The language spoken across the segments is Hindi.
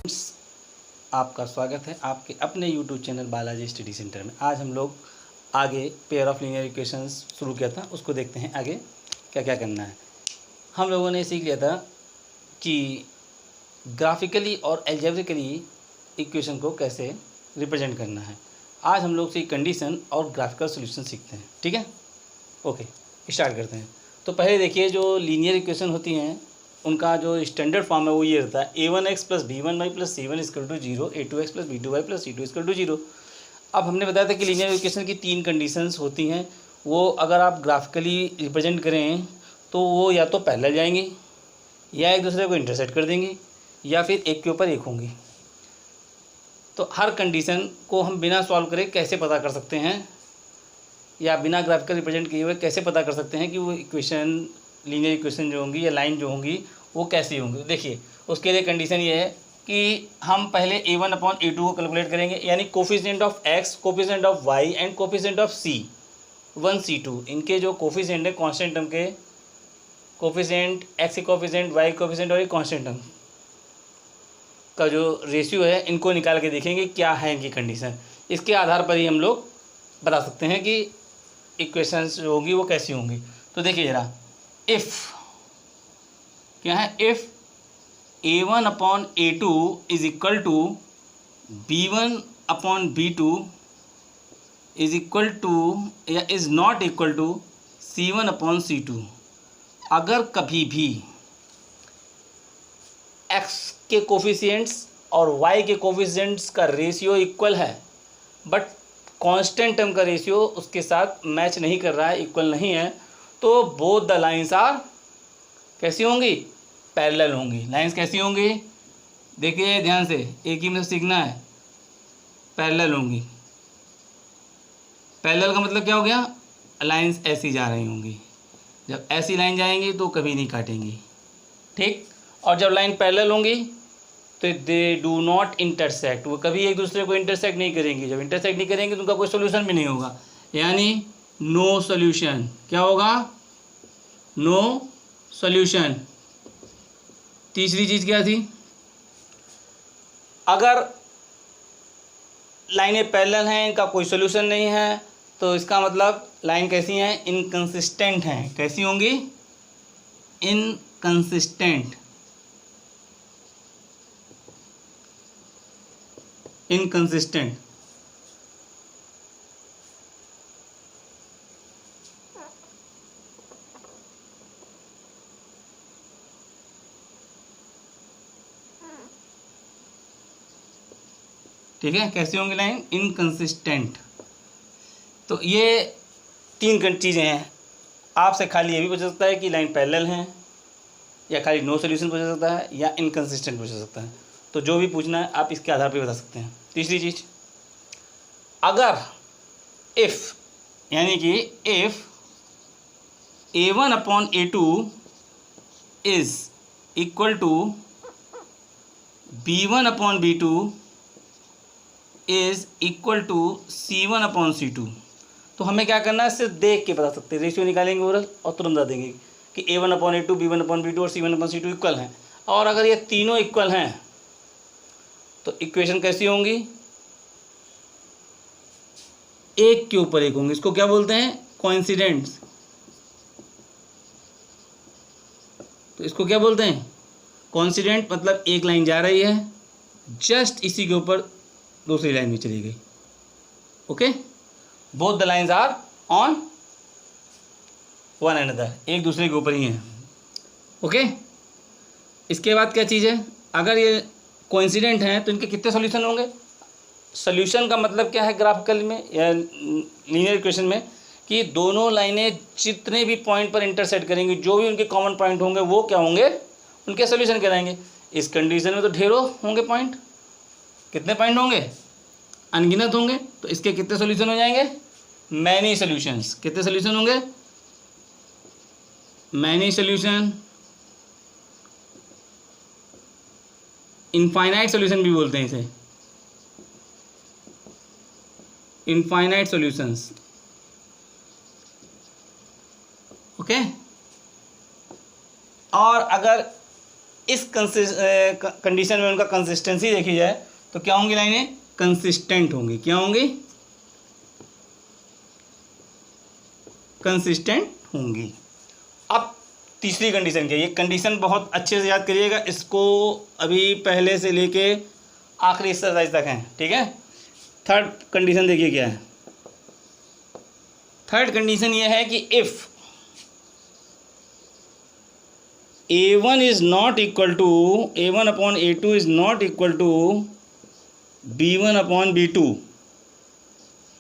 आपका स्वागत है आपके अपने YouTube channel Balaji study centre में। आज हम लोग आगे पेयर ऑफ लीनियर इक्वेशंस शुरू किया था, उसको देखते हैं आगे क्या क्या करना है। हम लोगों ने सीख लिया था कि ग्राफिकली और एल्जेब्रिकली इक्वेशन को कैसे रिप्रेजेंट करना है। आज हम लोग से कंडीशन और ग्राफिकल सॉल्यूशन सीखते हैं, ठीक है। ओके, स्टार्ट करते हैं। तो पहले देखिए, जो लीनियर इक्वेशन होती हैं उनका जो स्टैंडर्ड फॉर्म है वो ये रहता है a1x plus b1y plus c1 equal to 0, a2x plus b2y plus c2 equal to 0। अब हमने बताया था कि लीनियर इक्वेशन की तीन कंडीशंस होती हैं। वो अगर आप ग्राफिकली रिप्रेजेंट करें तो वो या तो पैरेलल जाएंगी, या एक दूसरे को इंटरसेक्ट कर देंगी, या फिर एक के ऊपर एक होंगी। तो हर कंडीशन को हम बिना सॉल्व करे कैसे पता कर सकते हैं, या बिना ग्राफिकल रिप्रेजेंट किए हुए कैसे पता कर सकते हैं कि वो इक्वेशन, लीनियर इक्वेशन जो होंगी या लाइन जो होंगी वो कैसी होंगी। देखिए, उसके लिए कंडीशन ये है कि हम पहले a1 अपॉन a2 को कैलकुलेट करेंगे, यानी coefficient of x, coefficient of y and coefficient of c1 c2, इनके जो कोफिशिएंट है कांस्टेंट टर्म के, कोफिशिएंट x के कोफिशिएंट, y कोफिशिएंट और ये कांस्टेंट टर्म का जो रेशियो है, इनको निकाल के देखेंगे क्या है इनकी कंडीशन। इसके आधार पर ही हम लोग बता सकते हैं कि इक्वेशंस जो होंगी वो कैसी होंगी। तो देखिए ज़रा, इफ़ क्या है, if a1 upon a2 is equal to b1 upon b2 is equal to या is not equal to c1 upon c2। अगर कभी भी x के कोफिशिएंट्स और y के कोफिशिएंट्स का रेशियो इक्वल है, बट कांस्टेंट टर्म का रेशियो उसके साथ मैच नहीं कर रहा है, इक्वल नहीं है, तो बोथ द लाइंस आर कैसी होंगी, पैरेलल होंगी। लाइंस कैसी होंगी, देखिए ध्यान से, एक ही में सीखना है, पैरेलल होंगी। पैरेलल का मतलब क्या हो गया, लाइंस ऐसी जा रही होंगी। जब ऐसी लाइन जाएंगी तो कभी नहीं काटेंगी, ठीक। और जब लाइन पैरेलल होंगी तो दे डू नॉट इंटरसेक्ट, वो कभी एक दूसरे को इंटरसेक्ट नहीं करेंगी। जब इंटरसेक्ट नहीं करेंगे तो उनका कोई सोल्यूशन भी नहीं होगा, यानी नो सोल्यूशन। क्या होगा, नो सोल्यूशन। तीसरी चीज़ क्या थी, अगर लाइनें पैरेलल हैं, इनका कोई सोल्यूशन नहीं है, तो इसका मतलब लाइन कैसी हैं, इनकंसिस्टेंट हैं। कैसी होंगी, इनकंसिस्टेंट। इनकंसिस्टेंट। ठीक है, कैसी होंगी लाइन, इनकंसिस्टेंट। तो ये तीन चीज़ें हैं। आपसे खाली ये भी पूछ सकता है कि लाइन पैरेलल हैं, या खाली नो सोल्यूशन पूछ सकता है, या इनकंसिस्टेंट पूछ सकता है। तो जो भी पूछना है आप इसके आधार पर बता सकते हैं। तीसरी चीज़, अगर इफ़, यानी कि if a1 upon a2 is equal to b1 upon b2 is equal to c1 upon c2, तो हमें क्या करना है, सिर्फ देख के बता सकते हैं। रेशियो निकालेंगे ओरल और तुरंत बता देंगे कि a1 upon a2, b1 upon b2 और c1 अपॉन c2 इक्वल हैं। और अगर ये तीनों इक्वल हैं तो इक्वेशन कैसी होंगी, एक के ऊपर एक होंगे। इसको क्या बोलते हैं, कोइंसिडेंट्स। तो इसको क्या बोलते हैं, कोइंसिडेंट। मतलब एक लाइन जा रही है, जस्ट इसी के ऊपर दूसरी लाइन भी चली गई। Okay, both the lines are on one another, एक दूसरे के ऊपर ही हैं। ओके, इसके बाद क्या चीज़ है, अगर ये कोइंसिडेंट हैं तो इनके कितने सॉल्यूशन होंगे। सॉल्यूशन का मतलब क्या है ग्राफिकल में या लीनियर इक्वेशन में, कि दोनों लाइनें जितने भी पॉइंट पर इंटरसेक्ट करेंगी, जो भी उनके कॉमन पॉइंट होंगे वो क्या होंगे, उनके सॉल्यूशन कहलाएंगे। इस कंडीशन में तो ढेरों होंगे पॉइंट। कितने पॉइंट होंगे, अनगिनत होंगे। तो इसके कितने सॉल्यूशन हो जाएंगे, मैनी सॉल्यूशंस। कितने सॉल्यूशन होंगे, मैनी सॉल्यूशन। इनफाइनाइट सॉल्यूशन भी बोलते हैं इसे, इनफाइनाइट सॉल्यूशंस। ओके, और अगर इस कंडीशन में उनका कंसिस्टेंसी देखी जाए तो क्या होंगी लाइनें? कंसिस्टेंट होंगी। क्या होंगी? कंसिस्टेंट होंगी। अब तीसरी कंडीशन क्या है? ये कंडीशन बहुत अच्छे से याद करिएगा, इसको अभी पहले से लेके आखिरी एक्सरसाइज तक है, ठीक है। थर्ड कंडीशन देखिए क्या है। थर्ड कंडीशन ये है कि if A1 is not equal to A1 upon A2 is not equal to B1 upon B2।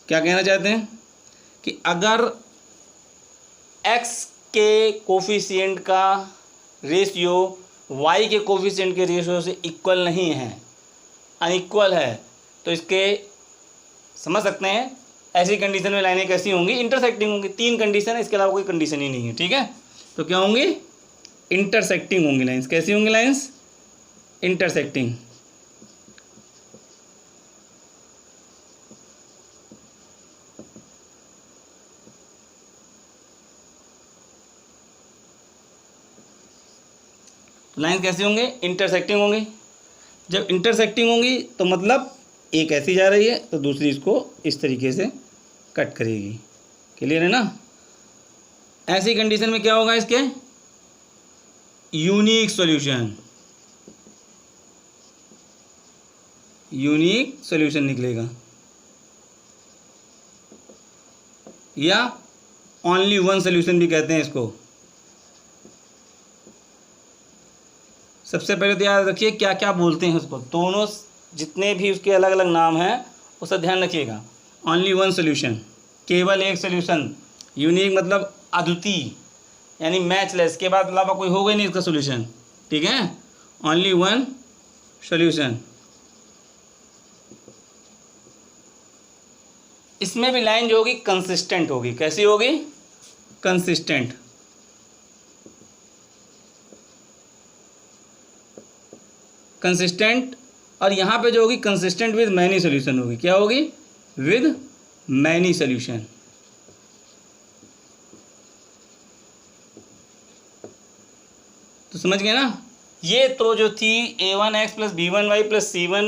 क्या कहना चाहते हैं कि अगर x के कोफिशिएंट का रेशियो y के कोफिशिएंट के रेशियो से इक्वल नहीं है, अनइक्वल है, तो इसके समझ सकते हैं ऐसी कंडीशन में लाइनें कैसी होंगी? इंटरसेक्टिंग होंगी। तीन कंडीशन है, इसके अलावा कोई कंडीशन ही नहीं है, ठीक है। तो क्या होंगी? इंटरसेक्टिंग होंगी लाइंस। कैसी होंगी लाइंस? इंटरसेक्टिंग। लाइन कैसी होंगी? इंटरसेक्टिंग होंगी। जब इंटरसेक्टिंग होंगी तो मतलब एक ऐसी जा रही है तो दूसरी इसको इस तरीके से कट करेगी। क्लियर है ना? ऐसी कंडीशन में क्या होगा? इसके यूनिक सॉल्यूशन, यूनिक सॉल्यूशन निकलेगा, या ओनली वन सॉल्यूशन भी कहते हैं इसको। सबसे पहले तो याद रखिए क्या क्या बोलते हैं उसको, दोनों जितने भी उसके अलग अलग नाम हैं उसका ध्यान रखिएगा। ओनली वन सॉल्यूशन, केवल एक सॉल्यूशन। यूनिक मतलब अद्वितीय, यानी मैचलेस, के बाद अलावा कोई होगा ही नहीं इसका सॉल्यूशन, ठीक है। Only one solution. इसमें भी लाइन जो होगी कंसिस्टेंट होगी। कैसी होगी? कंसिस्टेंट। कंसिस्टेंट। और यहाँ पे जो होगी कंसिस्टेंट विद मैनी सॉल्यूशन होगी। क्या होगी? With many solution. तो समझ गए ना? ये तो जो थी A1x plus B1y plus C1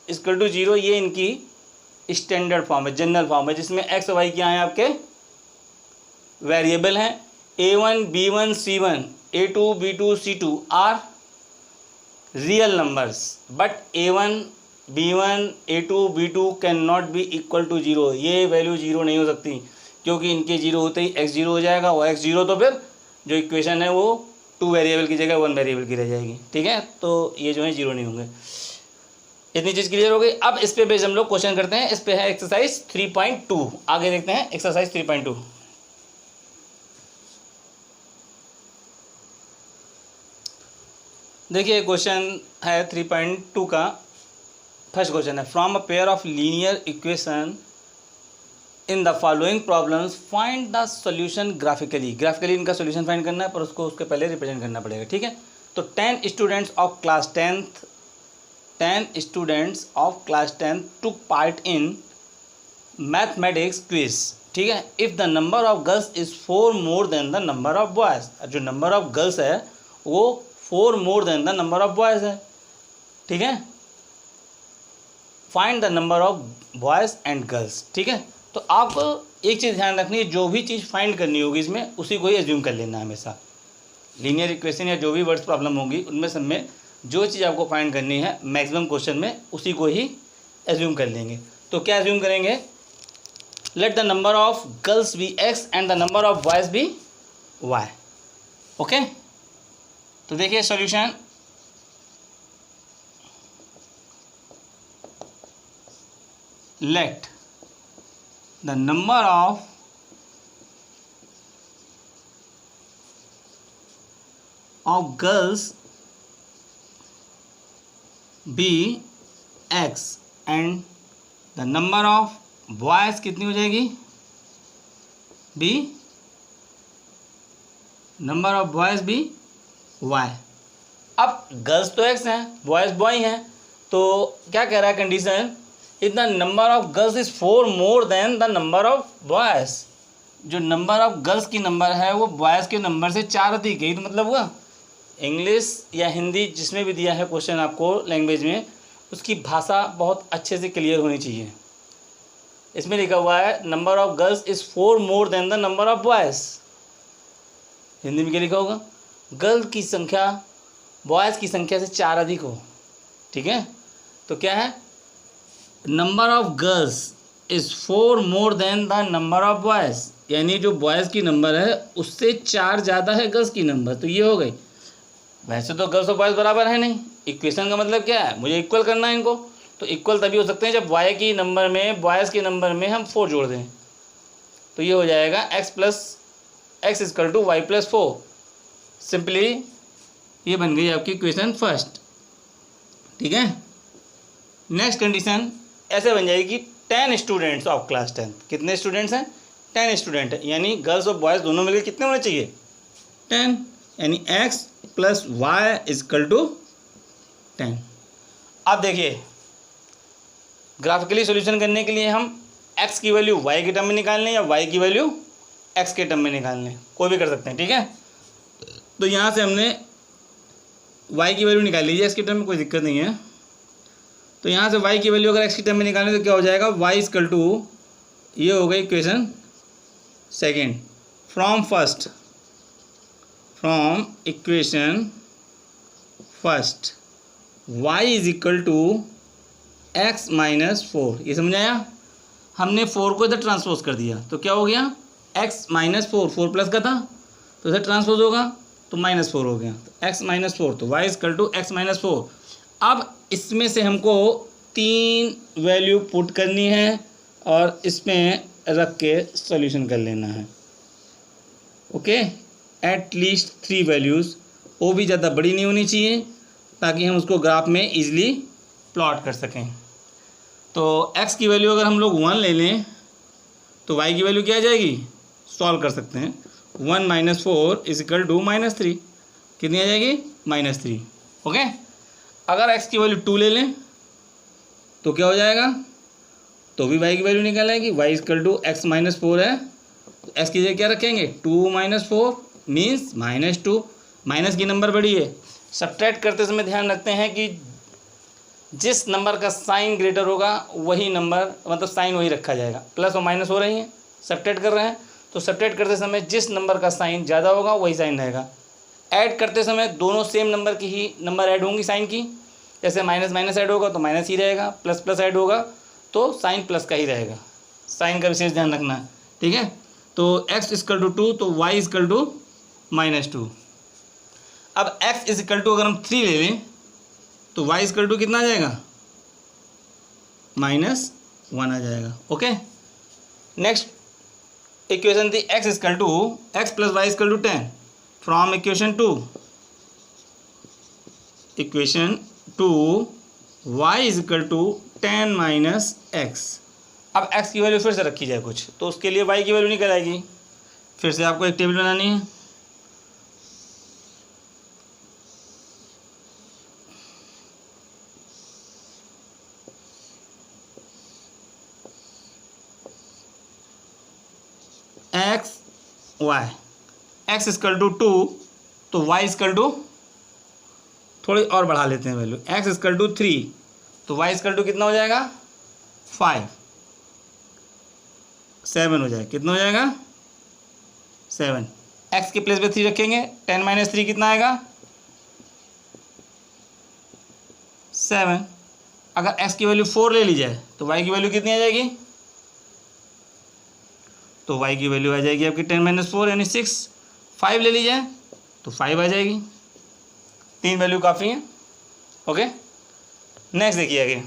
equal to 0, ये इनकी स्टैंडर्ड फॉर्म है, जनरल फॉर्म है, जिसमें x और y क्या हैं? आपके वेरिएबल हैं। A1 B1 C1 A2 B2 C2 are real numbers, but A1 B1 A2 B2 can not be equal to 0। ये वैल्यू 0 नहीं हो सकती, क्योंकि इनके 0 होते ही x 0 हो जाएगा, और x 0 तो फिर जो इक्वेशन है वो 2 वेरिएबल की जगह 1 वेरिएबल की रह जाएगी, ठीक है। तो ये जो है 0 नहीं होंगे। इतनी चीज़ क्लियर हो गई। अब इस पे बेस हम लोग क्वेश्चन करते हैं। इस पे है एक्सरसाइज 3.2। आगे देखते हैं एक्सरसाइज 3.2। देखिए क्वेश्चन है 3.2 का। फर्स्ट क्वेश्चन है, from a pair of linear equation in the following problems find the solution graphically. Graphically इनका सॉल्यूशन फाइंड करना है, पर उसको उसके पहले रिप्रेजेंट करना पड़ेगा, ठीक है। तो 10 students of class 10 took part in mathematics quiz, ठीक है। If the number of girls is 4 more than the number of boys. जो नंबर ऑफ गर्ल्स है वो 4 more than the number of boys है, ठीक है। Find the number of boys and girls, ठीक है। तो आप एक चीज़ ध्यान रखनी है, जो भी चीज़ फाइंड करनी होगी इसमें उसी को ही एज्यूम कर लेना है हमेशा। लीनियर इक्वेशन या जो भी वर्ड्स प्रॉब्लम होगी उनमें सब में जो चीज़ आपको फाइंड करनी है मैक्सिमम क्वेश्चन में उसी को ही एज्यूम कर लेंगे। तो क्या एज्यूम करेंगे? Let the number of girls be x and the number of boys be y, okay. तो देखिए solution, let the number of girls be x and the number of boys कितनी हो जाएगी? Be number of boys be y। अब गर्ल्स तो x हैं, बॉयज़ बॉय हैं, तो क्या कह रहा है condition? If the number of girls is 4 more than the number of boys. जो नंबर ऑफ गर्ल्स की नंबर है वो बॉयज़ के नंबर से 4 अधिक है, तो मतलब हुआ इंग्लिश या हिंदी जिसमें भी दिया है क्वेश्चन आपको लैंग्वेज में, उसकी भाषा बहुत अच्छे से क्लियर होनी चाहिए। इसमें लिखा हुआ है number of girls is 4 more than the number of boys. Hindi में क्या लिखा होगा? गर्ल की संख्या बॉयज़ की संख्या से 4 अधिक हो। ठीक है, तो क्या है? Number of girls is 4 more than the number of boys, यानी जो बॉयज़ की नंबर है उससे 4 ज़्यादा है गर्ल्स की नंबर। तो ये हो गई। वैसे तो गर्ल्स और बॉयज़ बराबर है नहीं, इक्वेशन का मतलब क्या है? मुझे इक्वल करना है इनको। तो इक्वल तभी हो सकते हैं जब बॉय की नंबर में बॉयज़ के नंबर में हम 4 जोड़ दें। तो ये हो जाएगा x equal to y plus 4। Simply ये बन गई आपकी इक्वेशन फर्स्ट। ठीक है, नेक्स्ट कंडीशन ऐसे बन जाएगी 10 स्टूडेंट्स ऑफ क्लास 10। कितने स्टूडेंट्स हैं? 10 स्टूडेंट है, यानी गर्ल्स और बॉयज़ दोनों मिलकर कितने होने चाहिए? 10, यानी x plus y equal to 10। अब देखिए, ग्राफिकली सॉल्यूशन करने के लिए हम x की वैल्यू y के टर्म में निकाल लें या y की वैल्यू x के टर्म में निकाल लें, कोई भी कर सकते हैं। ठीक है, तो यहाँ से हमने y की वैल्यू निकाल लीजिए, x के टर्म में कोई दिक्कत नहीं है। तो यहाँ से y की वैल्यू अगर x के टर्म में निकालें तो क्या हो जाएगा? y इक्वल टू, ये हो गई equation second. From equation first y is equal to x minus 4। ये समझ आया? हमने 4 को इधर ट्रांसपोज कर दिया तो क्या हो गया? x माइनस 4 प्लस का था तो इधर ट्रांसपोज होगा तो माइनस 4 हो गया, तो x माइनस 4, तो y equal to x minus 4। अब इसमें से हमको 3 वैल्यू पुट करनी है और इसमें रख के सॉल्यूशन कर लेना है। ओके, एट लीस्ट 3 वैल्यूज़, वो भी ज़्यादा बड़ी नहीं होनी चाहिए ताकि हम उसको ग्राफ में ईजिली प्लॉट कर सकें। तो x की वैल्यू अगर हम लोग 1 ले लें तो y की वैल्यू क्या आ जाएगी? सॉल्व कर सकते हैं। 1 माइनस 4 इज इक्वल टू -3। कितनी आ जाएगी? -3। ओके, अगर x की वैल्यू 2 ले लें तो क्या हो जाएगा? तो भी y की वैल्यू निकाल आएगी। y equal to x minus 4 है, तो x की जगह क्या रखेंगे? 2 माइनस 4 मीन्स -2। माइनस की नंबर बड़ी है। सब्ट्रैक्ट करते समय ध्यान रखते हैं कि जिस नंबर का साइन ग्रेटर होगा वही नंबर, मतलब साइन वही रखा जाएगा। प्लस और माइनस हो रही हैं, सब्ट्रैक्ट कर रहे हैं, तो सब्ट्रैक्ट करते समय जिस नंबर का साइन ज़्यादा होगा वही साइन रहेगा। ऐड करते समय दोनों सेम नंबर की ही नंबर ऐड होंगी साइन की। जैसे माइनस माइनस ऐड होगा तो माइनस ही रहेगा, प्लस प्लस ऐड होगा तो साइन प्लस का ही रहेगा। साइन का विशेष ध्यान रखना है। ठीक है, तो x इक्वल टू 2 तो y इक्वल टू -2। अब x इज इक्वल टू अगर हम 3 ले लें तो y इक्वल टू कितना आ जाएगा? -1 आ जाएगा। ओके, नेक्स्ट इक्वेशन थी x equal to x plus y equal to 10। From equation 2 y is equal to 10 minus x। अब x की वैल्यू फिर से रखी जाए कुछ, तो उसके लिए y की वैल्यू निकल आएगी। फिर से आपको एक टेबल बनानी है। x इक्वल टू 2 तो y इक्वल टू, थोड़ी और बढ़ा लेते हैं वैल्यू, x इक्वल टू 3 तो y इक्वल टू कितना हो जाएगा? 5, 7 हो जाएगा। कितना हो जाएगा? 7। x के प्लेस पे 3 रखेंगे, 10 माइनस 3 कितना आएगा? 7। अगर x की वैल्यू 4 ले ली जाए तो y की वैल्यू कितनी आ जाएगी? तो y की वैल्यू आ जाएगी आपकी 10 माइनस 4 यानी 6। 5 ले ली जाए तो 5 आ जाएगी। 3 वैल्यू काफ़ी हैं। ओके, नेक्स्ट देखिए आगे।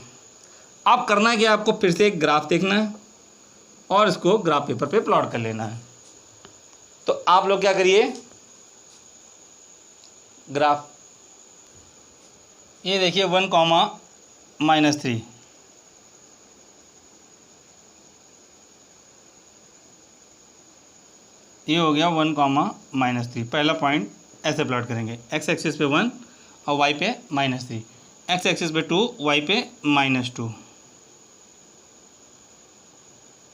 अब करना है कि आपको फिर से एक ग्राफ देखना है और इसको ग्राफ पेपर पे प्लॉट कर लेना है। तो आप लोग क्या करिए, ग्राफ ये देखिए 1, -3। ये हो गया 1, -3। पहला पॉइंट ऐसे प्लॉट करेंगे, x एक्सिस पे 1 और y पे -3, x एक्सिस पे 2, y पे -2।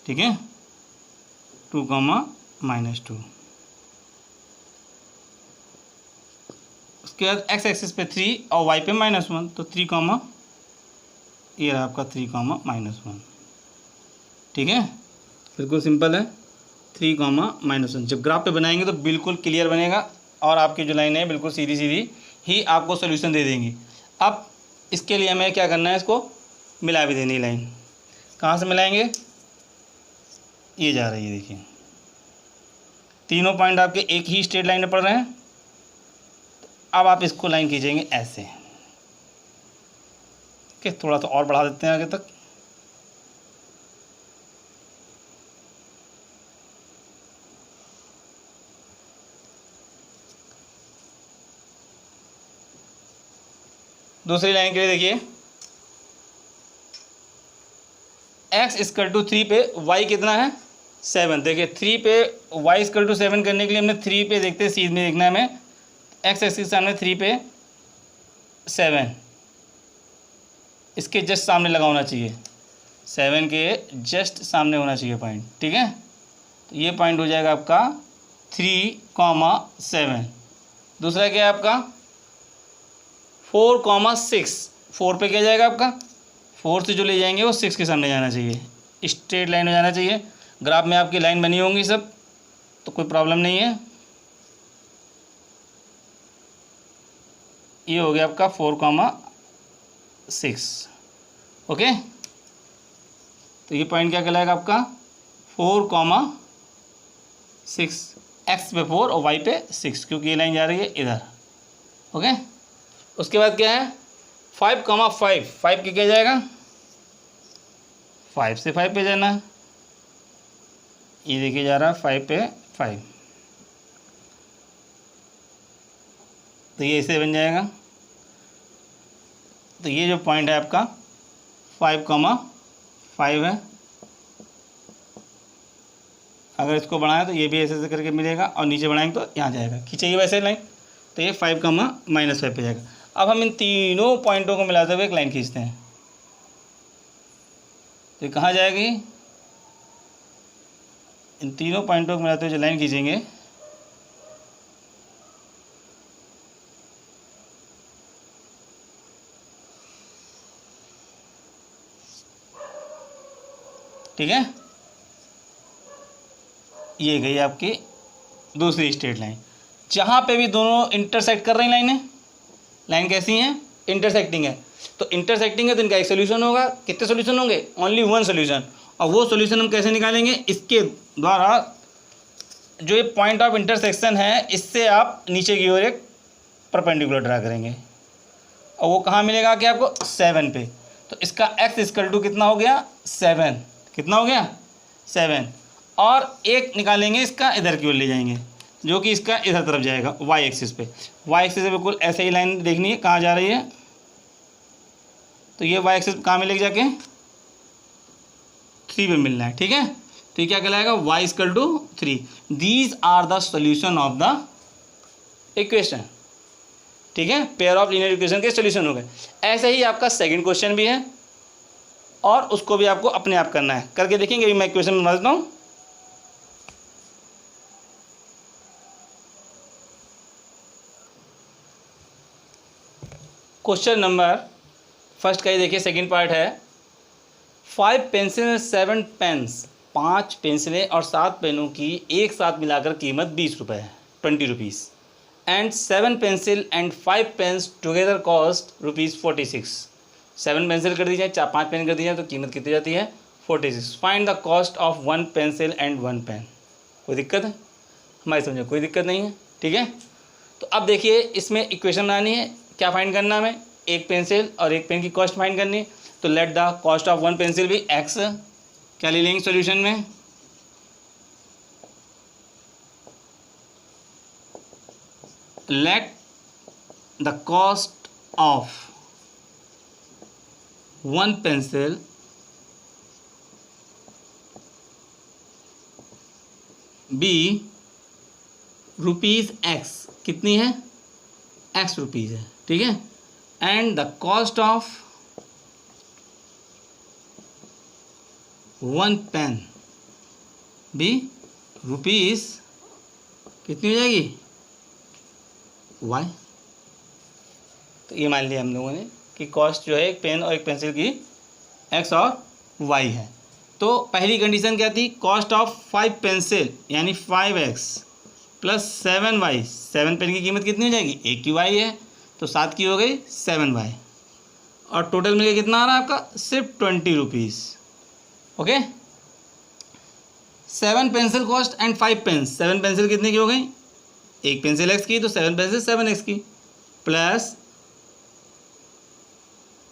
ठीक है, 2, -2। उसके बाद एक्स एक्सिस पे 3 और वाई पे -1, तो 3 कॉमा, ये रहा आपका 3 कॉमा -1। ठीक है, बिल्कुल सिंपल है, 3 कॉमा -1। जब ग्राफ पे बनाएंगे तो बिल्कुल क्लियर बनेगा और आपकी जो लाइन है बिल्कुल सीधी सीधी ही आपको सोल्यूशन दे देंगी। अब इसके लिए हमें क्या करना है, इसको मिला भी देनी लाइन। कहाँ से मिलाएंगे, ये जा रही है, देखिए तीनों पॉइंट आपके एक ही स्ट्रेट लाइन में पड़ रहे हैं। अब आप इसको लाइन खींचेंगे ऐसे, ओके, थोड़ा सा और बढ़ा देते हैं आगे तक। दूसरी लाइन के लिए देखिए, x इक्वल टू 3 पे y कितना है 7। देखिए 3 पे y इक्वल टू 7 करने के लिए हमने 3 पे देखते हैं, सीध में देखना है हमें, x एक्सिस के सामने 3 पे 7, इसके जस्ट सामने लगा होना चाहिए, 7 के जस्ट सामने होना चाहिए पॉइंट। ठीक है, तो ये पॉइंट हो जाएगा आपका 3,7। दूसरा क्या है आपका 4,6, 4 पे क्या जाएगा आपका, 4 से जो ले जाएंगे वो 6 के सामने जाना चाहिए, स्ट्रेट लाइन में जाना चाहिए। ग्राफ में आपकी लाइन बनी होंगी सब, तो कोई प्रॉब्लम नहीं है। ये हो गया आपका 4,6। ओके, तो ये पॉइंट क्या कहलाएगा आपका 4,6, एक्स पे 4 और वाई पे 6, क्योंकि ये लाइन जा रही है इधर। ओके, उसके बाद क्या है 5,5, 5 के क्या जाएगा, 5 से 5 पे जाना है, ये देखिए जा रहा है 5 पे 5, तो ये ऐसे बन जाएगा। तो ये जो पॉइंट है आपका 5,5 है। अगर इसको बढ़ाएं तो ये भी ऐसे ऐसे करके मिलेगा, और नीचे बढ़ाएंगे तो यहाँ जाएगा, खींचिए वैसे लाइन, तो ये 5,-5 पे जाएगा। अब हम इन तीनों पॉइंटों को मिलाते हुए एक लाइन खींचते हैं, तो ये कहाँ जाएगी, इन तीनों पॉइंटों को मिलाते हुए जो लाइन खींचेंगे, ठीक है, ये गई आपकी दूसरी स्ट्रेट लाइन। जहाँ पे भी दोनों इंटरसेक्ट कर रही लाइनें, लाइन कैसी हैं, इंटरसेक्टिंग है, तो इंटरसेक्टिंग है तो इनका एक सोल्यूशन होगा। कितने सोल्यूशन होंगे, ओनली वन सोल्यूशन। और वो सोल्यूशन हम कैसे निकालेंगे, इसके द्वारा जो ये पॉइंट ऑफ इंटरसेक्शन है, इससे आप नीचे की ओर एक परपेंडिकुलर ड्रा करेंगे, और वो कहाँ मिलेगा कि आपको 7 पे। तो इसका x इक्वल टू कितना हो गया 7, कितना हो गया 7, और एक निकालेंगे इसका इधर की ओर ले जाएंगे, जो कि इसका इधर तरफ जाएगा y एक्सिस पे। y एक्सिस से बिल्कुल ऐसे ही लाइन देखनी है कहाँ जा रही है, तो ये y एक्सिस कहाँ मिलेगी जाके 3 पे मिलना है। ठीक है, तो ये क्या कहलाएगा y equal to 3। These are the solution of the equation. ठीक है, पेयर ऑफ लीनियर इक्वेशन के सॉल्यूशन हो गए। ऐसे ही आपका सेकंड क्वेश्चन भी है, और उसको भी आपको अपने आप करना है, करके देखेंगे। अभी मैं इक्वेशन बना देता हूँ। क्वेश्चन नंबर फर्स्ट का ही देखिए, सेकंड पार्ट है 5 पेंसिल 7 पेन्स, 5 पेंसिलें और 7 पेनों की एक साथ मिलाकर कीमत 20 रुपये है, 20 rupees, and 7 pencil and 5 pens together cost ₹46। 7 pencil कर दी जाए, 5 पेन कर दी जाए तो कीमत कितनी जाती है 46। Find the cost of 1 pencil and 1 pen. कोई दिक्कत है, हमारी समझो कोई दिक्कत नहीं है। ठीक है, तो अब देखिए इसमें इक्वेशन बनानी है, क्या फाइंड करना है हमें, एक पेंसिल और एक पेन की कॉस्ट फाइंड करनी है। तो let the cost of 1 pencil be x, क्या ले लेंगे सॉल्यूशन में, let the cost of 1 pencil be ₹x, कितनी है x रुपीज़ है। ठीक है, and the cost of 1 pen be rupees कितनी हो जाएगी y। तो ये मान लिया हम लोगों ने कि कॉस्ट जो है एक पेन और एक पेंसिल की एक्स और वाई है। तो पहली कंडीशन क्या थी, कॉस्ट ऑफ 5 पेंसिल यानी 5x प्लस 7y, 7 पेन की कीमत कितनी हो जाएगी, 1 की y है तो 7 की हो गई 7y, और टोटल मिलकर कितना आ रहा है आपका, सिर्फ 20 rupees. Okay, 7 pencil cost and 5 pens, 7 pencil कितने की हो गई, एक पेंसिल x की तो 7 पेंसिल 7x की, प्लस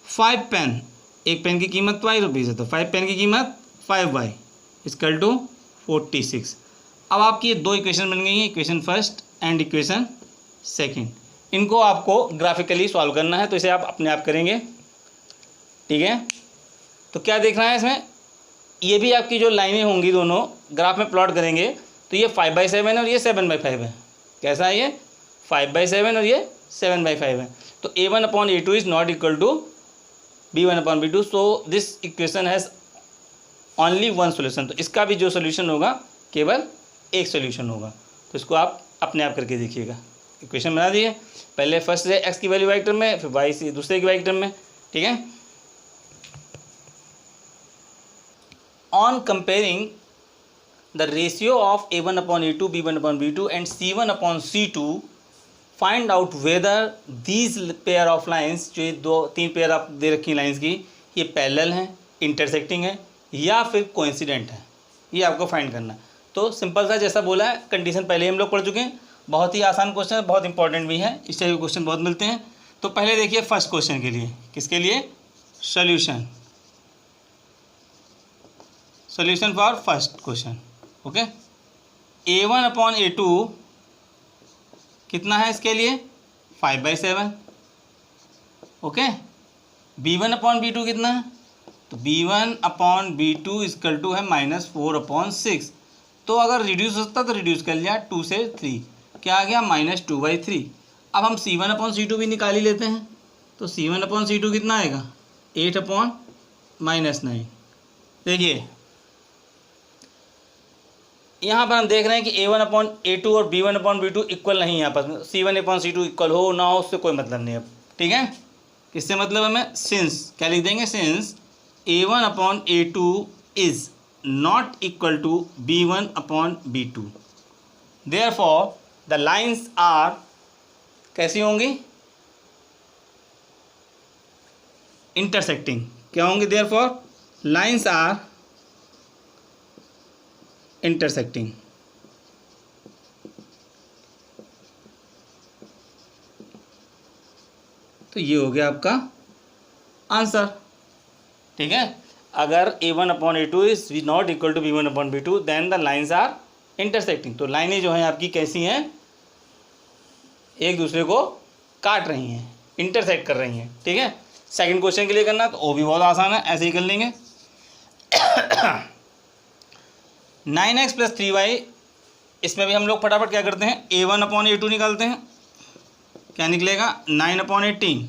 5 पेन, एक पेन की कीमत 5 रुपीज़ है तो 5 पेन की कीमत 5y इक्वल टू 46। अब आपकी ये दो इक्वेशन बन गई हैं, equation first and equation second. इनको आपको ग्राफिकली सॉल्व करना है, तो इसे आप अपने आप करेंगे, ठीक है। तो क्या देखना है इसमें, ये भी आपकी जो लाइनें होंगी दोनों ग्राफ में प्लॉट करेंगे तो ये 5/7 है और ये 7/5 है। कैसा है ये, 5/7 और ये 7/5 है। तो a1/a2 is not equal to b1/b2, so this equation has only one solution. तो इसका भी जो सोल्यूशन होगा केवल एक सोल्यूशन होगा। तो इसको आप अपने आप करके देखिएगा। इक्वेशन बना दिए, पहले फर्स्ट से x की वैल्यू y टर्म में, फिर y से दूसरे की y टर्म में, ठीक है। On comparing the ratio of a1/a2, b1/b2 and c1/c2, find out whether these pair of lines, जो ये तीन पेयर आप दे रखी लाइन्स की, ये पैरेलल हैं, इंटरसेक्टिंग है या फिर कोइंसिडेंट है, ये आपको फाइंड करना है। तो सिंपल सा जैसा बोला है, कंडीशन पहले ही हम लोग पढ़ चुके हैं, बहुत ही आसान क्वेश्चन है, बहुत इंपॉर्टेंट भी है, इस टाइप के क्वेश्चन बहुत मिलते हैं। तो पहले देखिए फर्स्ट क्वेश्चन के लिए, किसके लिए, solution, solution for first question. Okay, a1/a2 कितना है इसके लिए, 5/7। ओके, b1/b2 कितना है, तो b1/b2 इक्वल टू है -4/6। तो अगर रिड्यूस होता तो रिड्यूस कर लिया 2 से 3, क्या आ गया, -2/3। अब हम c1/c2 भी निकाल ही लेते हैं, तो c1/c2 कितना आएगा, 8/-9। देखिए यहाँ पर हम देख रहे हैं कि a1/a2 और b1/b2 इक्वल नहीं है आपस में, c1/c2 इक्वल हो ना हो उससे कोई मतलब नहीं है, ठीक है। किससे मतलब हमें, सिंस, क्या लिख देंगे, since a1/a2 is not equal to b1/b2, therefore the lines are, कैसी होंगी, इंटरसेक्टिंग, क्या होंगी, देयरफॉर लाइन्स आर इंटरसेक्टिंग। तो ये हो गया आपका आंसर, ठीक है। अगर a1/a2 is not equal to b1/b2 then the lines are intersecting. तो लाइनें जो हैं आपकी कैसी हैं, एक दूसरे को काट रही हैं, इंटरसेक्ट कर रही हैं, ठीक है। सेकंड क्वेश्चन के लिए करना तो वो भी बहुत आसान है, ऐसे ही कर लेंगे। 9x + 3y, इसमें भी हम लोग फटाफट क्या करते हैं, a1/a2 निकालते हैं, क्या निकलेगा, 9/18।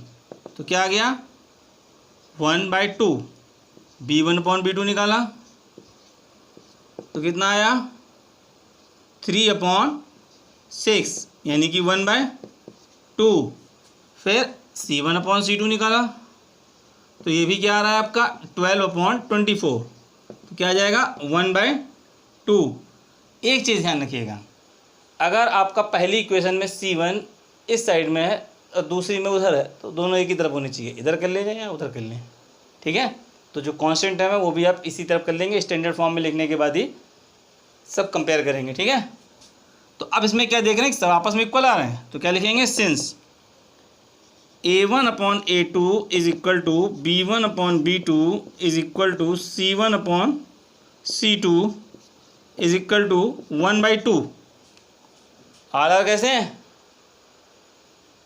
तो क्या आ गया, 1/2। b1/b2 निकाला तो कितना आया, 3/6 यानी कि 1/2। फिर c1/c2 निकाला तो ये भी क्या आ रहा है आपका, 12/24। तो क्या आ जाएगा, 1/2। एक चीज़ ध्यान रखिएगा, अगर आपका पहली इक्वेशन में c1 इस साइड में है और दूसरी में उधर है तो दोनों एक ही तरफ होनी चाहिए, इधर कर लेंगे या उधर कर लें, ठीक है। तो जो कांस्टेंट टर्म है वो भी आप इसी तरफ कर लेंगे, स्टैंडर्ड फॉर्म में लिखने के बाद ही सब कंपेयर करेंगे, ठीक है। तो अब इसमें क्या देख रहे हैं कि सब आपस में इक्वल आ रहे हैं, तो क्या लिखेंगे, since a1/a2 is equal to b1/b2 is equal to c1/c2 is equal to 1/2। आ रहा कैसे हैं,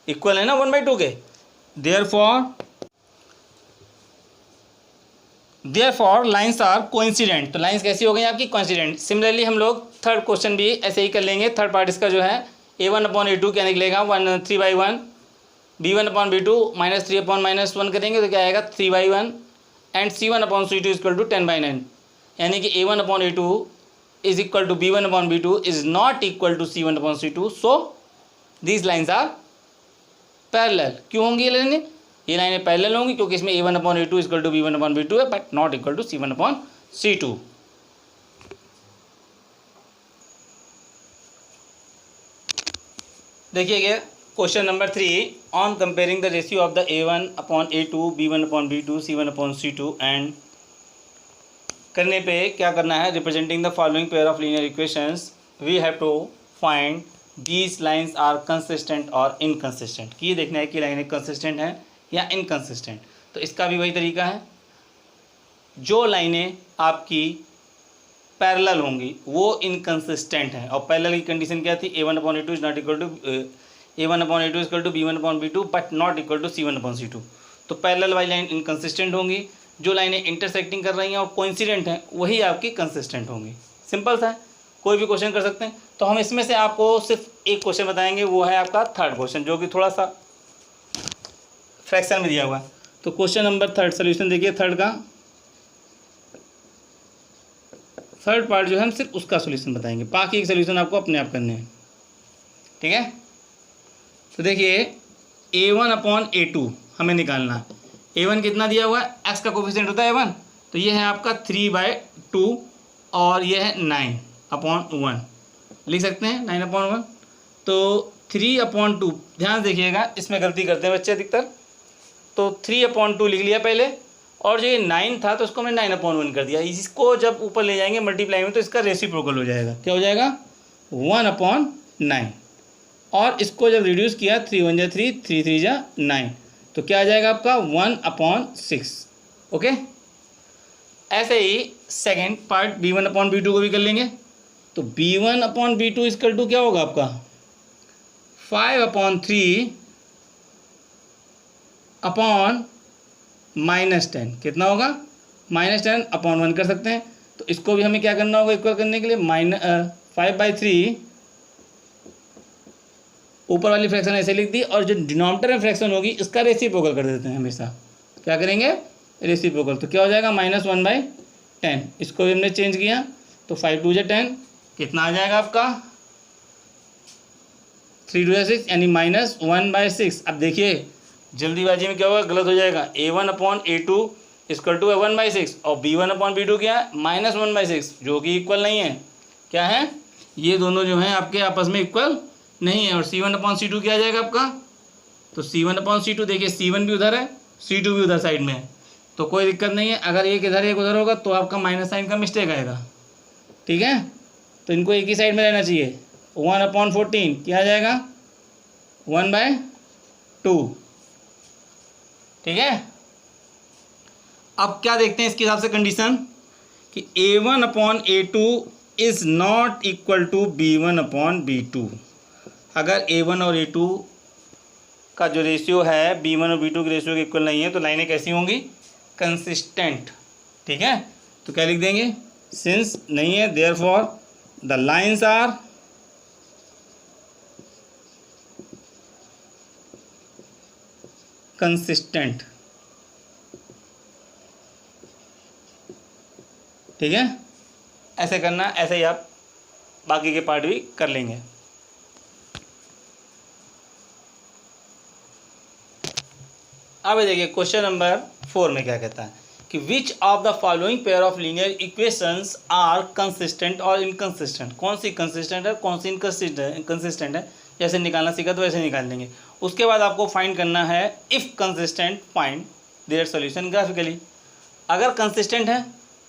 इक्वल है ना 1/2 के। Therefore lines are coincident. तो लाइन्स कैसी हो गई आपकी, कोइंसिडेंट। सिमिलरली हम लोग थर्ड क्वेश्चन भी ऐसे ही कर लेंगे। थर्ड पार्ट इसका जो है a1/a2 क्या निकलेगा, 3/1। b1/b2 -3/-1 करेंगे तो क्या आएगा, 3/1। एंड c1/c2 इक्वल टू 10/9, यानी कि a1/a2 is equal to b1/b2 is not equal to c1/c2। So these lines are parallel. क्यों होंगी ये लाइनें पैरेलल होंगी क्योंकि इसमें A1/A2 इक्वल टू B1/B2 है, but not equal to C1/C2। देखिए question number 3, on comparing the ratio of the A1/A2 B1/B2 C1/C2 and करने पे क्या करना है, representing the following pair of linear equations we have to find these lines are consistent और इनकंसिस्टेंट। कि ये देखना है कि लाइनें कंसिस्टेंट हैं या इनकंसिस्टेंट। तो इसका भी वही तरीका है, जो लाइनें आपकी पैरेलल होंगी वो इनकंसिस्टेंट हैं। और पैरेलल की कंडीशन क्या थी, A1/A2 is not equal to A1/A2 equal to B1/B2 but not equal to C1/C2। तो पैरेलल वाली लाइन इनकंसिस्टेंट होंगी, जो लाइनें इंटरसेक्टिंग कर रही हैं और कोइंसिडेंट हैं वही आपकी कंसिस्टेंट होंगी। सिंपल सा है, कोई भी क्वेश्चन कर सकते हैं। तो हम इसमें से आपको सिर्फ एक क्वेश्चन बताएंगे, वो है आपका थर्ड क्वेश्चन, जो कि थोड़ा सा फ्रैक्शन में दिया हुआ है। तो क्वेश्चन नंबर थर्ड सोल्यूशन देखिए, थर्ड पार्ट जो है हम सिर्फ उसका सोल्यूशन बताएंगे, बाकी एक सोल्यूशन आपको अपने आप करने हैं, ठीक है। तो देखिए A1/A2 हमें निकालना है। A1 कितना दिया हुआ है, x का कोफिशिएंट होता है A1, तो ये है आपका 3/2 और ये है 9/1 लिख सकते हैं, 9/1। तो 3/2, ध्यान देखिएगा इसमें गलती करते हैं बच्चे अधिकतर। तो 3/2 लिख लिया पहले, और जो ये 9 था तो उसको हमने 9/1 कर दिया। इसको जब ऊपर ले जाएंगे मल्टीप्लाई में तो इसका रेसिप्रोकल हो जाएगा। क्या हो जाएगा, 1/9। और इसको जब रिड्यूस किया 3 1 जा 3, 3 3 जा 9, तो क्या आ जाएगा आपका 1/6। ओके, ऐसे ही सेकेंड पार्ट B1/B2 को भी कर लेंगे। तो B1/B2 इक्वल टू क्या होगा आपका 5/3/-10। कितना होगा, -10/1 कर सकते हैं। तो इसको भी हमें क्या करना होगा, इक्वल करने के लिए 5/3, ऊपर वाली फ्रैक्शन ऐसे लिख दी, और जो डिनोमिनेटर में फ्रैक्शन होगी इसका रेसिप्रोकल कर देते हैं हमेशा। क्या करेंगे, रेसिप्रोकल। तो क्या हो जाएगा -1/10। इसको भी हमने चेंज किया, तो 5 2 जा 10, कितना आ जाएगा आपका 3 2 जा 6, यानी -1/6। अब देखिए जल्दीबाजी में क्या होगा, गलत हो जाएगा। A1/A2 इक्वल टू 1/6 और B1/B2 क्या है, -1/6, जो कि इक्वल नहीं है। क्या है, ये दोनों जो हैं आपके आपस में इक्वल नहीं है। और C1/C2 क्या आ जाएगा आपका, तो C1/C2 देखिए, C1 भी उधर है, C2 भी उधर साइड में है, तो कोई दिक्कत नहीं है। अगर एक इधर एक उधर होगा तो आपका माइनस साइन का मिस्टेक आएगा, ठीक है। तो इनको एक ही साइड में रहना चाहिए। 1/14 क्या आ जाएगा, 1/2, ठीक है। अब क्या देखते हैं इसके हिसाब से कंडीशन, कि A1/A2 is not equal to B1/B2। अगर A1 और A2 का जो रेशियो है B1 और B2 के रेशियो के इक्वल नहीं है, तो लाइनें कैसी होंगी, कंसिस्टेंट, ठीक है। तो क्या लिख देंगे, सिंस नहीं है therefore the lines are consistent, ठीक है। ऐसे करना, ऐसे ही आप बाकी के पार्ट भी कर लेंगे। अब देखिए क्वेश्चन नंबर 4 में क्या कहता है, कि which of the following pair of linear equations are consistent और इनकंसिस्टेंट। कौन सी कंसिस्टेंट है, कौन सी इनकंसिस्टेंट है। जैसे निकालना सीखा तो वैसे निकाल लेंगे। उसके बाद आपको फाइंड करना है, if consistent find their solution graphically. अगर कंसिस्टेंट है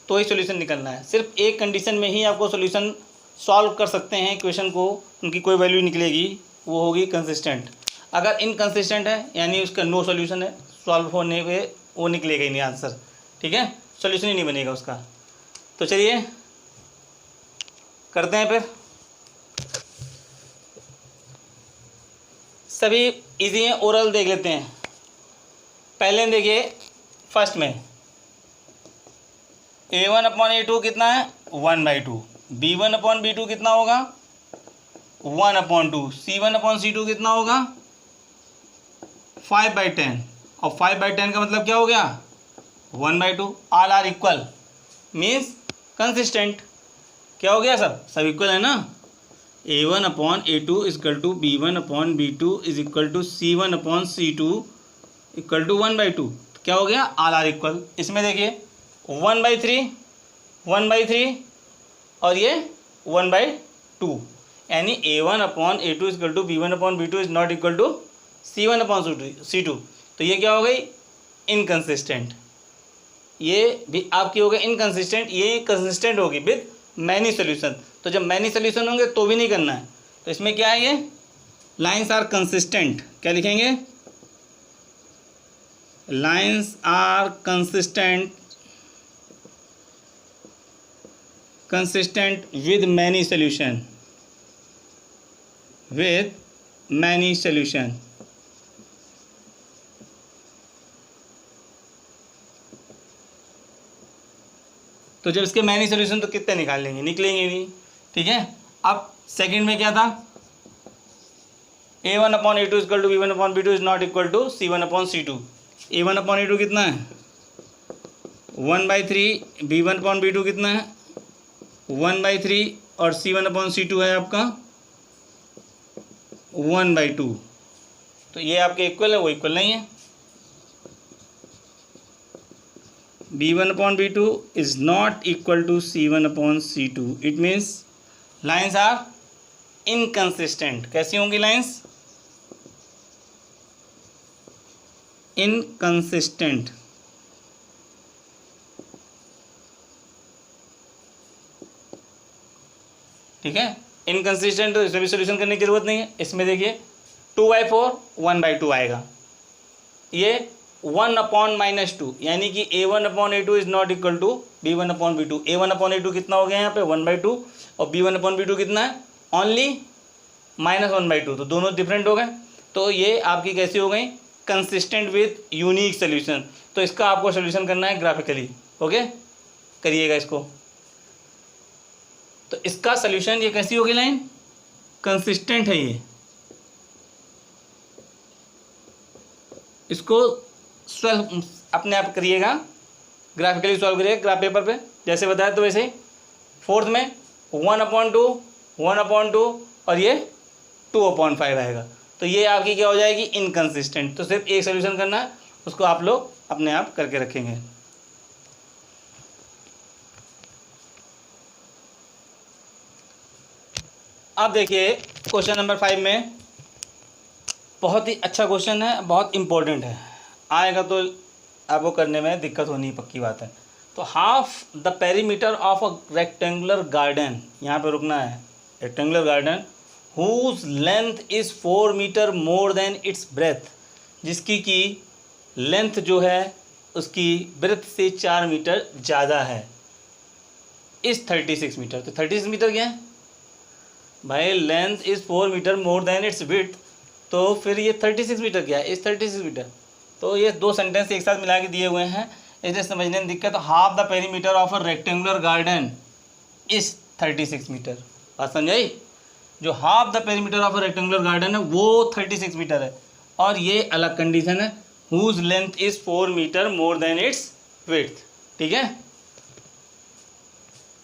तो ही सॉल्यूशन निकलना है। सिर्फ एक कंडीशन में ही आपको सॉल्यूशन सॉल्व कर सकते हैं इक्वेशन को, उनकी कोई वैल्यू निकलेगी, वो होगी कंसिस्टेंट। अगर इनकंसिस्टेंट है यानी उसका नो सॉल्यूशन है, सॉल्व होने पे वो निकलेगा ही नहीं आंसर, ठीक है, सॉल्यूशन ही नहीं बनेगा उसका। तो चलिए करते हैं फिर। सभी इजी हैं, ओरल देख लेते हैं। पहले देखिए फर्स्ट में A1/A2 कितना है, 1/2। B1/B2 कितना होगा, 1/2। C1/C2 कितना होगा, 5/10। और 5/10 का मतलब क्या हो गया, 1/2। All are equal means consistent. क्या हो गया, सब इक्वल है ना। A1 upon A2 equal to B1 upon B2 is equal to C1 upon C2 equal to 1/2। क्या हो गया? आर आर इक्वल, इसमें देखिए 1/3 1/3 और ये 1/2, यानी A1 upon A2 equal to B1 upon B2 is not equal to C1 upon C2। तो ये क्या हो गई? इनकंसिस्टेंट। ये भी आपकी हो गई इनकंसिस्टेंट, ये कंसिस्टेंट होगी विद मैनी सोल्यूशन। तो जब मैनी सोल्यूशन होंगे तो भी नहीं करना है। तो इसमें क्या है? ये लाइन्स आर कंसिस्टेंट। क्या लिखेंगे? Lines are consistent with many solution, with many solution. तो जब इसके मैनी सोल्यूशन तो कितने निकाल लेंगे? निकलेंगे नहीं। ठीक है। अब सेकंड में क्या था? A1 upon A2 equal to B1 upon B2 is not equal to C1 upon C2। A1 upon A2 कितना है? 1/3। B1 अपॉन B2 कितना है? 1/3 और C1 अपॉन C2 है आपका 1/2। तो ये आपके इक्वल है, वो इक्वल नहीं है। B1 upon B2 is not equal to C1 upon C2. It means lines are inconsistent. कैसी होंगी लाइन्स? इनकंसिस्टेंट। ठीक है। इनकंसिस्टेंट, तो इसमें भी सोल्यूशन करने की जरूरत नहीं है। इसमें देखिए 2/4 1/2 आएगा। ये 1 अपॉन -2, यानी कि A1 upon A2 is not equal to B1 upon B2। A1 upon A2 कितना हो गया यहाँ पे? 1/2। और B1 अपॉन B2 कितना है? ओनली -1/2। तो दोनों डिफरेंट हो गए। तो ये आपकी कैसी हो गई? Consistent with unique solution. तो इसका आपको सोल्यूशन करना है ग्राफिकली। ओके, करिएगा इसको। तो इसका सोल्यूशन, ये कैसी होगी लाइन? कंसिस्टेंट है ये। इसको सॉल्व अपने आप करिएगा, ग्राफिकली सॉल्व करिएगा ग्राफ पेपर पे जैसे बताया। तो वैसे ही फोर्थ में 1/2 1/2 और ये 2/5 आएगा। तो ये आपकी क्या हो जाएगी? इनकंसिस्टेंट। तो सिर्फ एक सोल्यूशन करना है, उसको आप लोग अपने आप करके रखेंगे। अब देखिए क्वेश्चन नंबर 5 में बहुत ही अच्छा क्वेश्चन है, बहुत इंपॉर्टेंट है। आएगा तो आपको करने में दिक्कत होनी पक्की बात है। तो half the perimeter of a rectangular garden, यहाँ पे रुकना है। Rectangular garden whose length is 4 metre more than its breadth, जिसकी की लेंथ जो है उसकी ब्रेथ से 4 मीटर ज़्यादा है, इस 36 मीटर। तो 36 मीटर क्या है भाई? Length is 4 metre more than its width. तो फिर ये 36 मीटर क्या है? इस 36 मीटर। तो ये दो सेंटेंस एक साथ मिला के दिए हुए हैं, इसलिए समझने में दिक्कत। Half the perimeter of a rectangular garden इस 36 मीटर। बात समझाई? जो half the perimeter of a rectangular garden है वो 36 मीटर है, और ये अलग कंडीशन है, whose length is 4 metre more than its width. ठीक है।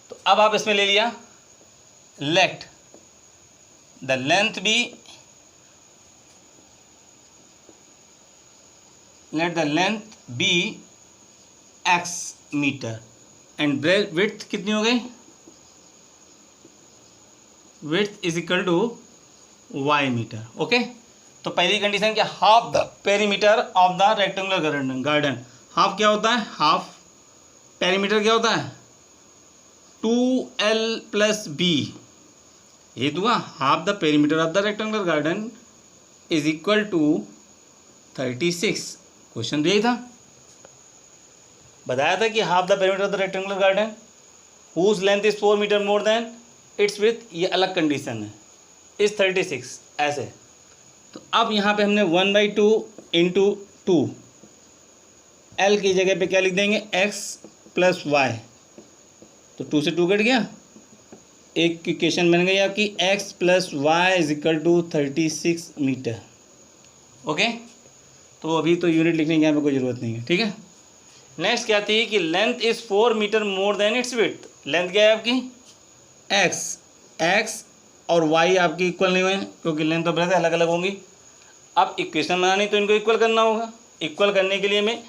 तो अब आप इसमें ले लिया, let the length be, let the length be x metre and width कितनी हो गई? width is equal to y metre. Okay. तो पहली कंडीशन क्या? Half the perimeter of the rectangular garden. Half क्या होता है? हाफ पेरीमीटर क्या होता है? 2l + b। ये दूंगा half the perimeter of the rectangular garden is equal to 36। Question तो यही था, बताया था कि half the perimeter of the rectangular garden whose length is 4 metre more than its width. ये अलग कंडीशन है, इस 36 ऐसे। तो अब यहाँ पे हमने 1/2 × 2, एल की जगह पे क्या लिख देंगे? x + y। तो 2 से 2 कट गया, एक इक्वेशन बन गई आपकी x + y = 36 मीटर। ओके। तो अभी तो यूनिट लिखने की यहाँ पे कोई ज़रूरत नहीं है। ठीक है। नेक्स्ट क्या थी कि length is 4 metre more than its width. Length क्या है आपकी? x और y आपकी इक्वल नहीं हुए क्योंकि लेंथ और ब्रेथ अलग अलग होंगी। अब इक्वेशन बनानी तो इनको इक्वल करना होगा। इक्वल करने के लिए हमें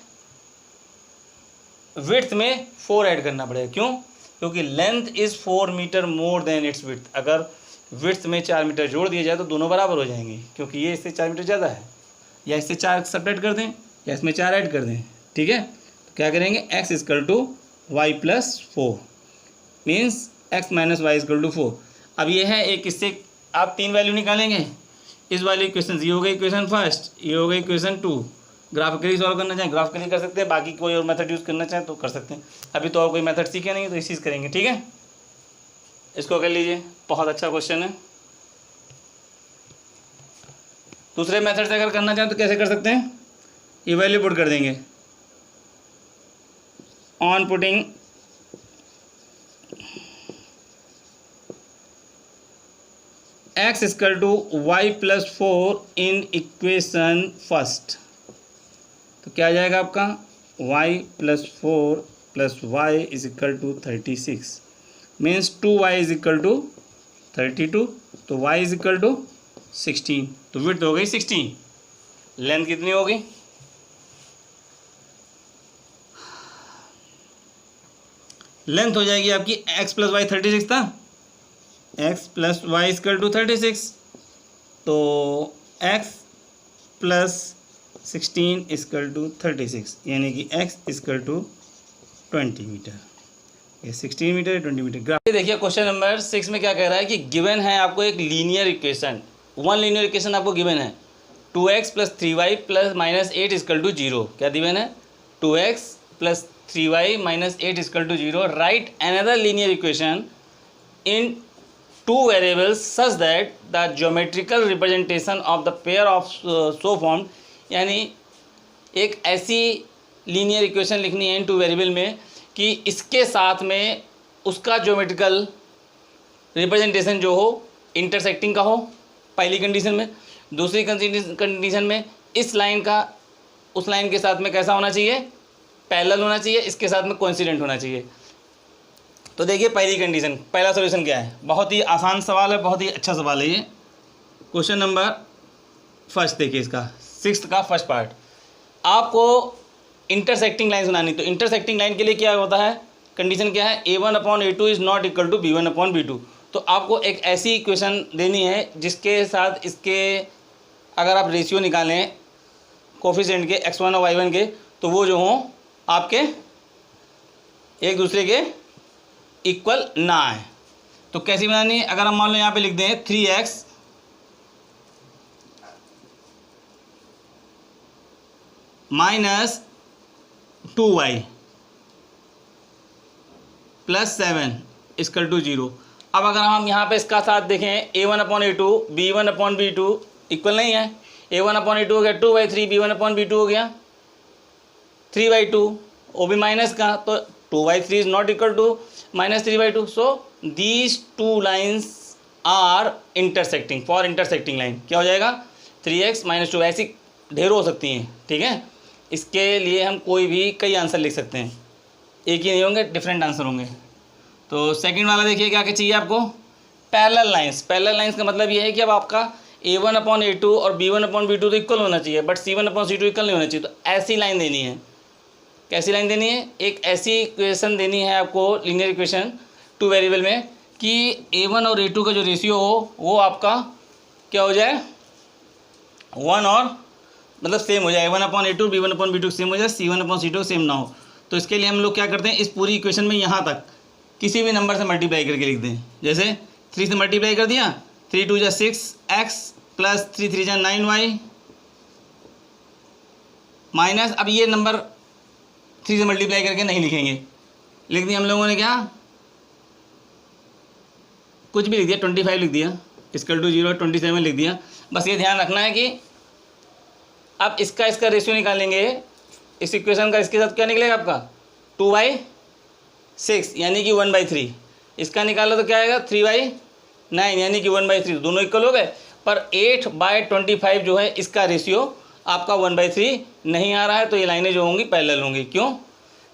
विड्थ में 4 ऐड करना पड़ेगा। क्यों? क्योंकि length is 4 metre more than its width. अगर विड्थ में 4 मीटर जोड़ दिया जाए तो दोनों बराबर हो जाएंगे, क्योंकि ये इससे 4 मीटर ज़्यादा है। या इससे 4 सपरेट कर दें या इसमें 4 ऐड कर दें, ठीक है। तो क्या करेंगे, x equal to y plus 4 means x minus y equal to 4। अब ये है एक, इससे आप 3 वैल्यू निकालेंगे। इस वाली इक्वेशन ये हो गई इक्वेशन फर्स्ट, ये हो गई इक्वेशन 2। ग्राफिकली सॉल्व करना चाहें ग्राफिकली कर सकते हैं, बाकी कोई और मेथड यूज़ करना चाहें तो कर सकते हैं। अभी तो और कोई मेथड सीखे नहीं तो इस चीज़ करेंगे, ठीक है। इसको कर लीजिए, बहुत अच्छा क्वेश्चन है। दूसरे मेथड से अगर करना चाहें तो कैसे कर सकते हैं, ये वैल्यू पुट कर देंगे। On putting x equal to y plus 4 in equation first, तो क्या आ जाएगा आपका y plus 4 plus y is equal to 36 means 2y is equal to 32, तो y इज इक्वल टू 16। तो विड्थ हो गई 16, लेंथ कितनी होगी, लेंथ हो जाएगी आपकी x प्लस वाई 36 था, x plus y equal to 36, तो x प्लस 16 इक्वल टू 36 यानी कि x इक्वल टू 20 मीटर। ये 16 मीटर 20 मीटर। ग्राफ देखिए क्वेश्चन नंबर 6 में क्या कह रहा है कि गिवन है आपको एक linear equation, one linear equation आपको गिवन है 2x plus 3y plus minus 8 equal to 0। क्या गिवन है, 2x plus 3y minus 8 equal to 0। Right another linear equation in 2 variables such that the geometrical representation of the pair of so formed, यानी एक ऐसी लीनियर इक्वेशन लिखनी है इन 2 वेरिएबल में कि इसके साथ में उसका ज्योमेट्रिकल रिप्रेजेंटेशन जो हो इंटरसेक्टिंग का हो, पहली कंडीशन में। दूसरी कंडीशन में इस लाइन का उस लाइन के साथ में कैसा होना चाहिए, पैरेलल होना चाहिए, इसके साथ में कोइंसिडेंट होना चाहिए। तो देखिए पहली कंडीशन, पहला सॉल्यूशन क्या है, बहुत ही आसान सवाल है, बहुत ही अच्छा सवाल है ये। क्वेश्चन नंबर फर्स्ट देखिए, इसका 6th का फर्स्ट पार्ट। आपको इंटरसेक्टिंग लाइन बनानी, तो इंटरसेक्टिंग लाइन के लिए क्या होता है, कंडीशन क्या है, a1/a2 is not equal to b1/b2। तो आपको एक ऐसी इक्वेशन देनी है जिसके साथ इसके अगर आप रेशियो निकालें कोफिशिएंट के x1 और y1 के, तो वो जो हों आपके एक दूसरे के इक्वल ना आए। तो कैसी बनानी है, अगर हम मान लो यहाँ पे लिख दें 3x minus 2y plus 7 equal to 0। अब अगर हम यहाँ पे इसका साथ देखें a1/a2 b1/b2 इक्वल नहीं है, a1/a2 हो गया 2/3, b1/b2 हो गया 3/2, वो भी माइनस का, तो 2/3 is not equal to minus 3/2। So these 2 lines are intersecting, for intersecting line क्या हो जाएगा 3x माइनस 2, ऐसी ढेरों हो सकती हैं, ठीक है। इसके लिए हम कोई भी कई आंसर लिख सकते हैं, एक ही नहीं होंगे, डिफरेंट आंसर होंगे। तो सेकंड वाला देखिए क्या क्या चाहिए आपको, पैरेलल लाइंस। पैरेलल लाइंस का मतलब ये है कि अब आपका a1/a2 और b1/b2 तो इक्वल होना चाहिए, बट c1/c2 इक्वल नहीं होना चाहिए। तो ऐसी लाइन देनी है, कैसी लाइन देनी है, एक ऐसी इक्वेशन देनी है आपको लीनियर इक्वेशन 2 वेरिएबल में कि a1 और a2 का जो रेशियो हो वो आपका क्या हो जाए 1 और मतलब सेम हो जाए, a1/a2 b1/b2 सेम हो जाए, c1/c2 सेम ना हो। तो इसके लिए हम लोग क्या करते हैं, इस पूरी इक्वेशन में यहाँ तक किसी भी नंबर से मल्टीप्लाई करके लिख दें। जैसे 3 से मल्टीप्लाई कर दिया, 3 2 जा 6x प्लस 3 3 जा 9y माइनस, अब ये नंबर 3 से मल्टीप्लाई करके नहीं लिखेंगे, लिख दिया हम लोगों ने क्या, कुछ भी लिख दिया, 25 लिख दिया, इक्वल टू 0 27 लिख दिया। बस ये ध्यान रखना है कि अब इसका रेशियो निकालेंगे, इस इक्वेशन का इसके साथ क्या निकलेगा आपका 2/6 यानी कि 1/3। इसका निकालो तो क्या आएगा 3/9 यानी कि 1/3, दोनों इक्वल हो गए। पर 8/25 जो है इसका रेशियो आपका 1/3 नहीं आ रहा है, तो ये लाइनें जो होंगी पैरेलल होंगी। क्यों?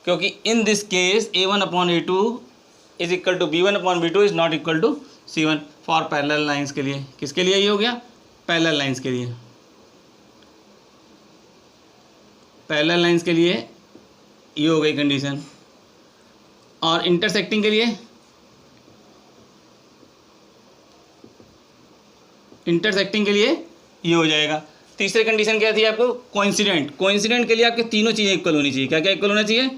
क्योंकि in this case a1/a2 is equal to b1/b2 is not equal to c1। For parallel lines के लिए, किसके लिए ये हो गया, पैरेलल लाइंस के लिए, पैरेलल लाइंस के लिए ये हो गई कंडीशन। और इंटरसेक्टिंग के लिए, इंटरसेक्टिंग के लिए ये हो जाएगा। तीसरी कंडीशन क्या थी आपको, कोइंसिडेंट, कोइंसिडेंट के लिए आपके तीनों चीज़ें इक्वल होनी चाहिए। क्या क्या इक्वल होना चाहिए,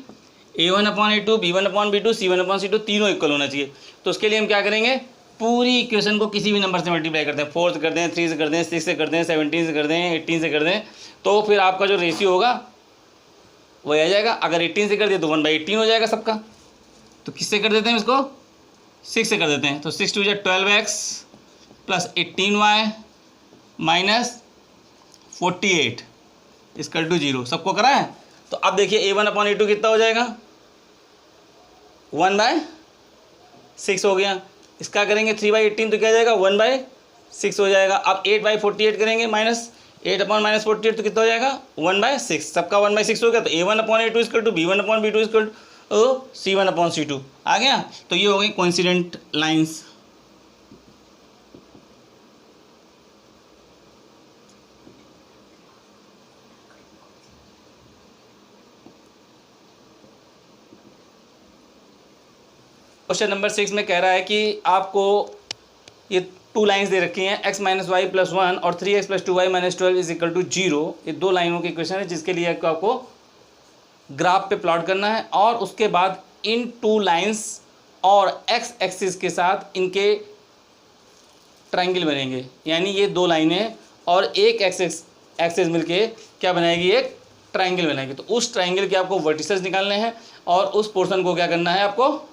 A1/A2, B1/B2, C1/C2 तीनों इक्वल होना चाहिए। तो उसके लिए हम क्या करेंगे, पूरी इक्वेशन को किसी भी नंबर से मल्टीप्लाई करते हैं, 4 से करते हैं, 3 से करते हैं, 6 से करते हैं, 17 से करते हैं, 18 से करते हैं, तो फिर आपका जो रेशियो होगा वही आ जाएगा। अगर 18 से कर दिया तो 1/18 हो जाएगा सबका। तो किससे कर देते हैं इसको, 6 से कर देते हैं। तो 6 2 12x plus 18y minus 48 equal to 0। सबको करा है। तो अब देखिए A1/A2 कितना हो जाएगा, 1/6 हो गया। इसका करेंगे 3/18 तो क्या जाएगा, 1/6 हो जाएगा। अब 8/48 करेंगे, माइनस 8/48 तो कितना हो जाएगा, 1/6। सबका 1/6 हो गया। तो A1/A2 equal to B1/B2 equal to C1/C2 आ गया। तो ये हो गई कोइंसिडेंट लाइंस। क्वेश्चन नंबर 6 में कह रहा है कि आपको ये 2 लाइंस दे रखी हैं, x - y + 1 और 3x + 2y - 12 = 0। ये 2 लाइनों की इक्वेशन है जिसके लिए आपको ग्राफ पे प्लॉट करना है और उसके बाद इन 2 लाइंस और x एक्सिस के साथ इनके ट्रायंगल बनेंगे। यानी ये 2 लाइनें और एक एक्सिस मिलके क्या बनाएगी, एक ट्रायंगल बनाएगी। तो उस ट्रायंगल के आपको वर्टिसेस निकालने हैं और उस पोर्शन को क्या करना है, आपको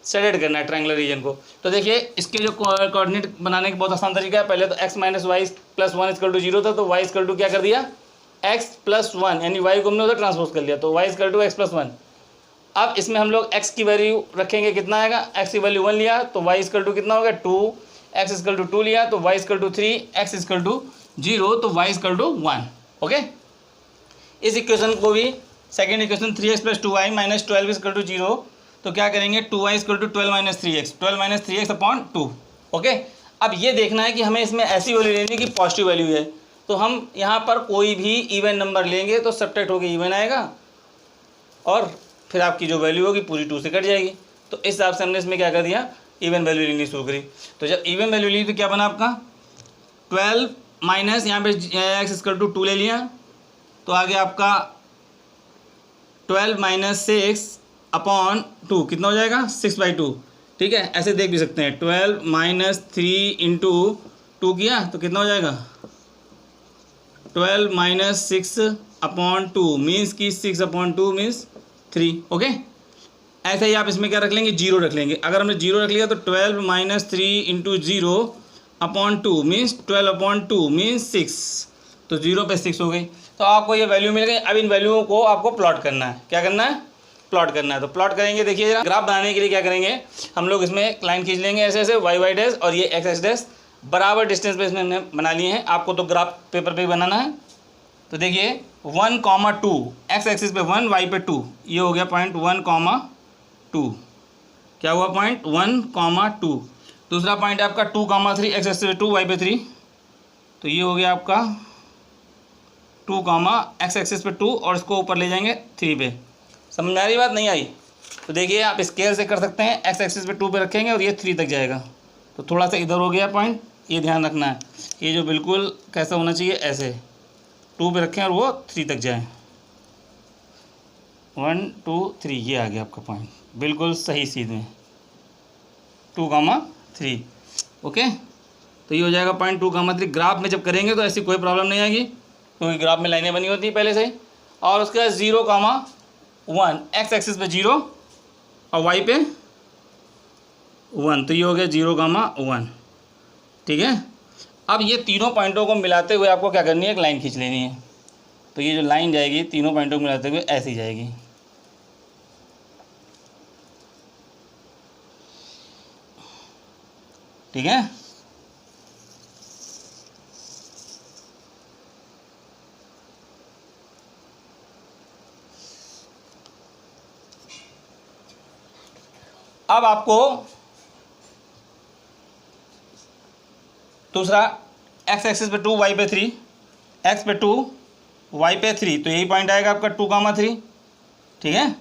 सेलेक्ट करना है ट्रायंगुलर रीजन को। तो देखिए इसके जो कोऑर्डिनेट बनाने का बहुत आसान तरीका है। पहले तो x - y + 1 = 0 था, तो y = क्या कर दिया, x + 1, यानी y को हमने उधर ट्रांसपोज कर लिया, तो y = x + 1। अब इसमें हम लोग x की वैल्यू रखेंगे, कितना आएगा, x की वैल्यू 1 लिया तो y = कितना हो गया, 2, x = 2 लिया तो y = 3, x = 0 तो y = 1। ओके, इस इक्वेशन को भी सेकेंड इक्वेशन 3x + 2y - 12 = 0, तो क्या करेंगे, 2y = 12 - 3x, 12 - 3x/2। ओके, अब ये देखना है कि हमें इसमें ऐसी वैल्यू लेनी है कि पॉजिटिव वैल्यू है। तो हम यहाँ पर कोई भी इवन नंबर लेंगे तो सब्ट्रैक्ट होकर इवन आएगा और फिर आपकी जो वैल्यू होगी पूरी 2 से कट जाएगी। तो इस हिसाब से हमने इसमें क्या कर दिया, इवन वैल्यू लेनी शुरू करी। तो जब इवन वैल्यू ली तो क्या बना आपका, 12 माइनस यहाँ पे x = 2 ले लिया, तो आगे आपका 12 - 6/2 कितना हो जाएगा, 6/2। ठीक है, ऐसे देख भी सकते हैं, 12 - 3 × 2 किया तो कितना हो जाएगा, 12 - 6/2 मीन्स कि 6/2 मीन्स 3। ओके, ऐसे ही आप इसमें क्या रख लेंगे, 0 रख लेंगे। अगर हमने 0 रख लिया तो 12 - 3 × 0/2 मीन्स 12/2 मीन्स 6, तो 0 पे 6 हो गई। तो आपको ये वैल्यू मिल गई। अब इन वैल्यूओं को आपको प्लॉट करना है। क्या करना है, प्लॉट करना है। तो प्लॉट करेंगे, देखिए जरा, ग्राफ बनाने के लिए क्या करेंगे, हम लोग इसमें एक लाइन खींच लेंगे ऐसे ऐसे, y डैश और ये x डैश बराबर डिस्टेंस पे इसमें हमने बना लिए हैं। आपको तो ग्राफ पेपर पे ही बनाना है। तो देखिए 1,2, x एक्सिस पे 1, y पे 2, ये हो गया पॉइंट 1,2। क्या हुआ, पॉइंट 1,2। दूसरा पॉइंट आपका 2,3, x एक्सिस पे 2, y पे 3, तो ये हो गया आपका 2, x एक्सिस पे 2 और इसको ऊपर ले जाएंगे 3 पे। समझ में आ रही बात, नहीं आई? तो देखिए आप स्केल से कर सकते हैं, x एक्सिस पे 2 पे रखेंगे और ये 3 तक जाएगा। तो थोड़ा सा इधर हो गया पॉइंट, ये ध्यान रखना है, ये जो बिल्कुल कैसा होना चाहिए, ऐसे 2 पे रखें और वो 3 तक जाए। 1 2 3, ये आ गया आपका पॉइंट बिल्कुल सही सीधे 2,3। ओके, तो ये हो जाएगा पॉइंट 2,3। ग्राफ में जब करेंगे तो ऐसी कोई प्रॉब्लम नहीं आएगी क्योंकि ग्राफ में लाइनें बनी होती हैं पहले से। और उसके बाद 0,1, x एक्सिस पे 0 और y पे 1, तो ये हो गया 0,1। ठीक है, अब ये तीनों पॉइंटों को मिलाते हुए आपको क्या करनी है, एक लाइन खींच लेनी है। तो ये जो लाइन जाएगी तीनों पॉइंटों को मिलाते हुए ऐसी जाएगी। ठीक है, अब आपको दूसरा एक्स एक्सिस पे 2 वाई पे 3, एक्स पे 2 वाई पे 3, तो यही पॉइंट आएगा आपका 2,3, ठीक है।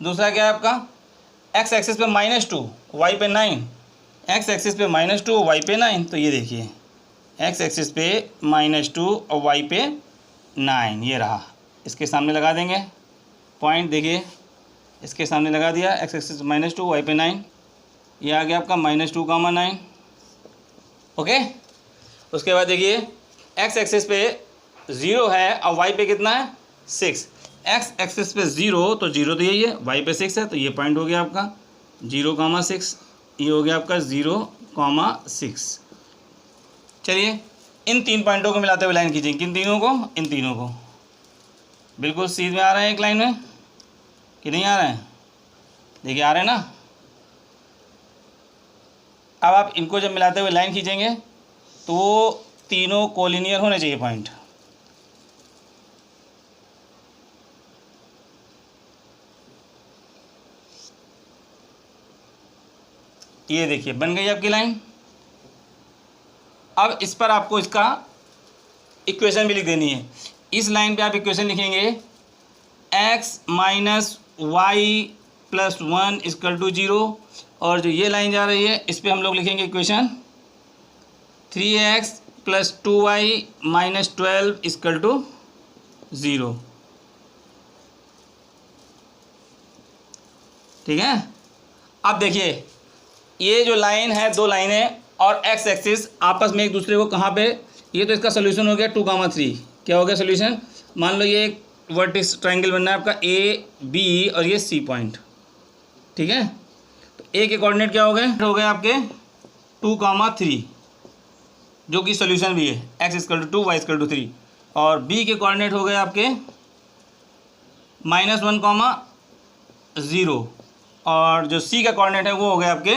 दूसरा क्या है आपका एक्स एक्सिस पे -2 वाई पे 9, एक्स एक्सिस पे -2 वाई पे 9, तो ये देखिए एक्स एक्सिस पे -2 और वाई पे 9, ये रहा। इसके सामने लगा देंगे पॉइंट, देखिए इसके सामने लगा दिया, एक्स एक्सिस -2 वाई पे 9, ये आ गया आपका -2,9, ओके। उसके बाद देखिए एक्स एक्सिस पे 0 है और वाई पे कितना है 6, एक्स एक्सिस पे 0 तो 0 तो यही है, वाई पे 6 है, तो ये पॉइंट हो गया आपका 0,6, ये हो गया आपका 0,6। चलिए इन 3 पॉइंटों को मिलाते हुए लाइन खींचेंगे, किन तीनों को, इन तीनों को। बिल्कुल सीध में आ रहे हैं एक लाइन में कि नहीं आ रहे हैं, देखिए आ रहे हैं ना। अब आप इनको जब मिलाते हुए लाइन खींचेंगे तो वो तीनों कोलिनियर होने चाहिए पॉइंट। ये देखिए बन गई आपकी लाइन। अब इस पर आपको इसका इक्वेशन भी लिख देनी है। इस लाइन पे आप इक्वेशन लिखेंगे x minus y plus 1 equal to 0, और जो ये लाइन जा रही है इस पे हम लोग लिखेंगे equation 3x plus 2y minus 12 equal to 0, ठीक है। अब देखिए ये जो लाइन है, 2 लाइनें और एक्स एक्सिस आपस में एक दूसरे को कहाँ पे, ये तो इसका सोल्यूशन हो गया 2,3, क्या हो गया सोल्यूशन। मान लो ये एक वर्टिस ट्रायंगल बनना है आपका ए बी और ये सी पॉइंट, ठीक है। तो ए के कोऑर्डिनेट क्या हो गए आपके 2,3, जो कि सोल्यूशन भी है, x equal to 2 y equal to 3, और बी के कोऑर्डिनेट हो गए आपके -1,0, और जो सी का कोऑर्डिनेट है वो हो गए आपके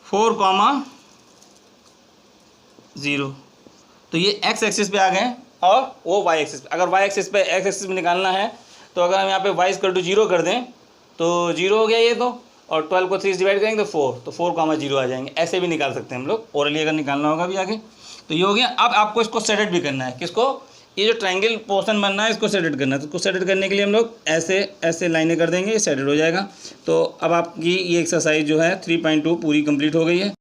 4,0। तो ये एक्स एक्सिस पे आ गए और वो वाई एक्सिस पे। अगर वाई एक्सिस पे एक्स एक्सिस में निकालना है तो अगर हम यहाँ पे वाई इक्वल टू 0 कर दें तो 0 हो गया ये तो, और 12 को 3 से डिवाइड करेंगे तो 4, तो 4,0 आ जाएंगे। ऐसे भी निकाल सकते हैं हम लोग, ओरली अगर निकालना होगा भी आगे। तो ये हो गया। अब आपको इसको सेटेड भी करना है, किसको, ये जो ट्रायंगल पोर्शन बनना है इसको सेटेड करना है। तो इसको सेटेड करने के लिए हम लोग ऐसे ऐसे लाइनें कर देंगे, सेटेड हो जाएगा। तो अब आपकी ये एक्सरसाइज जो है 3.2 पूरी कंप्लीट हो गई है।